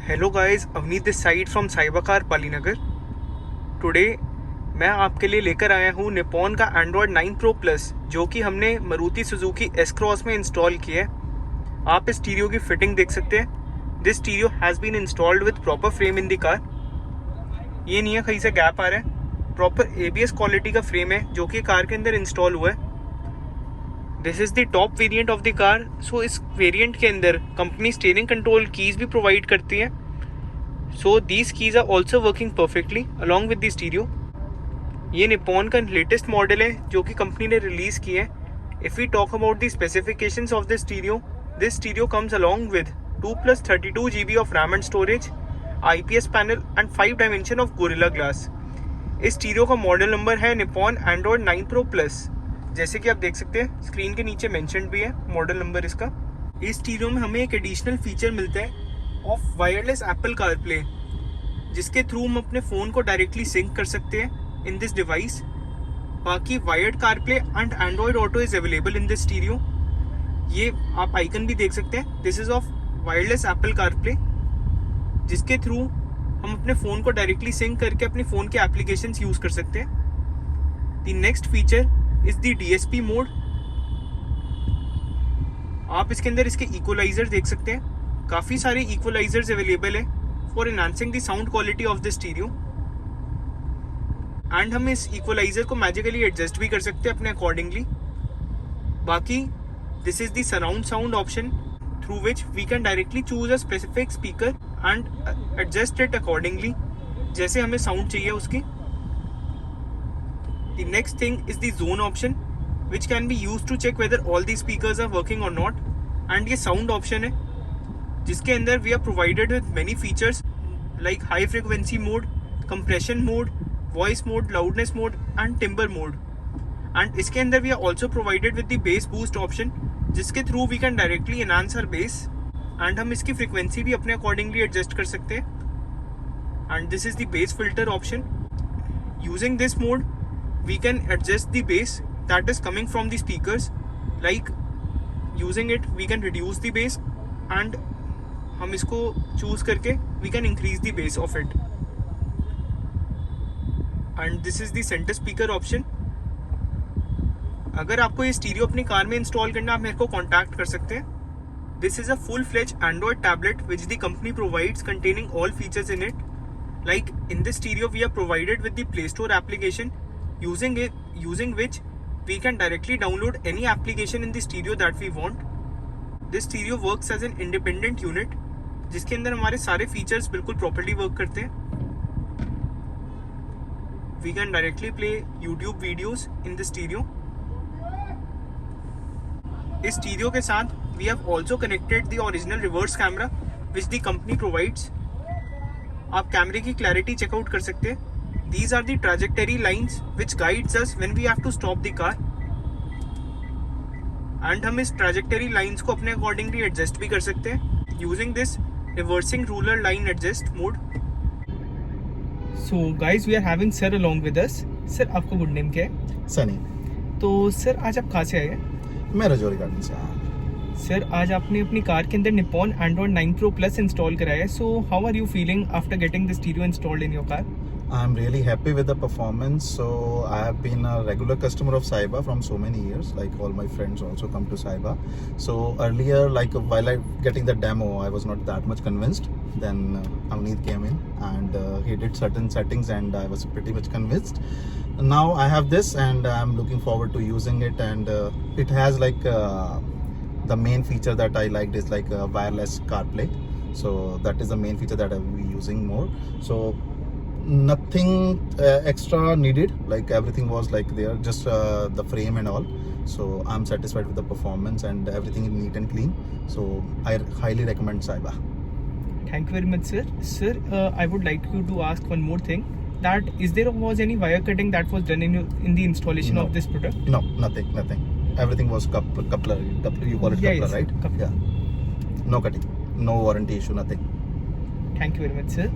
Hello guys, Avneet this side from cyber car Palinagar. Today मैं आपके लिए लेकर आया हूँ निपॉन का एंड्रॉयड 9 प्रो प्लस, जो कि हमने मारुति सुजुकी एस क्रॉस में इंस्टॉल किया है। आप इस स्टीरियो की फिटिंग देख सकते हैं। This stereo has been installed with proper frame in the car. ये नहीं है कहीं से गैप आ रहा है, प्रॉपर ABS क्वालिटी का फ्रेम है जो कि कार के अंदर इंस्टॉल हुआ है। This is the top variant of the car. So इस वेरिएंट के अंदर कंपनी स्टीयरिंग कंट्रोल कीज़ भी प्रोवाइड करती है। So these keys are also working perfectly along with the stereo. ये निपॉन का लेटेस्ट मॉडल है जो कि कंपनी ने रिलीज़ किया है। If we talk about the specifications of this stereo comes along with 2+32 GB of RAM and storage, IPS panel and 5 dimension of Gorilla glass. इस stereo का मॉडल नंबर है Nippon Android 9 pro plus. जैसे कि आप देख सकते हैं screen के नीचे मेंशन्ड भी है मॉडल नंबर इसका। इस स्टीरियो में हमें एक एडिशनल फीचर मिलता है ऑफ वायरलेस एप्पल कारप्ले, जिसके थ्रू हम अपने फ़ोन को डायरेक्टली सिंक कर सकते हैं इन दिस डिवाइस। बाकी wired CarPlay and Android auto is available in this stereo. ये आप आइकन भी देख सकते हैं, this is of wireless Apple CarPlay, जिसके थ्रू हम अपने फ़ोन को डायरेक्टली सिंक करके अपने फ़ोन के एप्लीकेशंस यूज़ कर सकते हैं। The next feature is the DSP mode. आप इसके अंदर इसके इक्वलाइजर देख सकते हैं। काफ़ी सारे इक्वलाइजर्स अवेलेबल है for enhancing the sound quality of the stereo. And हम इस इक्वलाइजर को मैजिकली एडजस्ट भी कर सकते हैं अपने अकॉर्डिंगली। बाकी this is the surround sound option through which we can directly choose a specific speaker and adjust it accordingly, जैसे हमें साउंड चाहिए उसकी। The next thing is the zone option, which can be used to check whether all the speakers are working or not. And ये sound option है, जिसके अंदर we are provided with many features like high frequency mode, compression mode, voice mode, loudness mode and timbre mode. And इसके अंदर we are also provided with the bass boost option, जिसके through we can directly enhance our bass. And हम इसकी frequency भी अपने accordingly adjust कर सकते हैं। And this is the bass filter option. Using this mode, we can adjust the bass that is coming from the speakers. Like using it we can reduce the bass and हम इसको choose करके we can increase the bass of it. And this is the center speaker option. अगर आपको ये stereo अपनी car में install करना, आप मेरे को कॉन्टैक्ट कर सकते हैं। This is a full-fledged Android tablet which the company provides, containing all features in it. Like in this stereo we are provided with the Play Store application, using which we can directly download any application in the stereo that we want. This stereo works as an independent unit, जिसके अंदर हमारे सारे features बिल्कुल properly work करते हैं। We can directly play YouTube videos in the stereo. इस stereo के साथ we have also connected the original reverse camera which the company provides. आप कैमरे की क्लैरिटी चेकआउट कर सकते हैं। These are the trajectory lines which guides us when we have to stop the car. And हम इस trajectory lines को अपने accordingly adjust भी कर सकते हैं using this reversing ruler line adjust mode. So guys, we are having sir along with us. Sir, आपका good name क्या है? सनी। तो सर आज आप कहाँ से आए हैं? मैं रजौरी गार्डन से आया। सर आज आपने अपनी कार के अंदर Nippon Android 9 pro plus install कराया है। So how are you feeling after getting the stereo installed in your car? I'm really happy with the performance. So I have been a regular customer of Saiba from so many years. Like all my friends also come to Saiba. So earlier, like while I getting the demo, I was not that much convinced. Then Avneet came in and he did certain settings and I was pretty much convinced. Now I have this and I'm looking forward to using it. And it has like the main feature that I liked is like wireless CarPlay. So that is the main feature that I will be using more. So nothing extra needed, like everything was like there, just the frame and all. So I'm satisfied with the performance and everything is neat and clean. So I highly recommend Saiba. Thank you very much, sir. Sir, I would like you to ask one more thing. That is there was any wire cutting that was done in the installation of this product? No, nothing. Everything was coupler. You call it Yeah, coupler, yes, right? coupler. Yeah. No cutting, no warranty issue, nothing. Thank you very much, sir.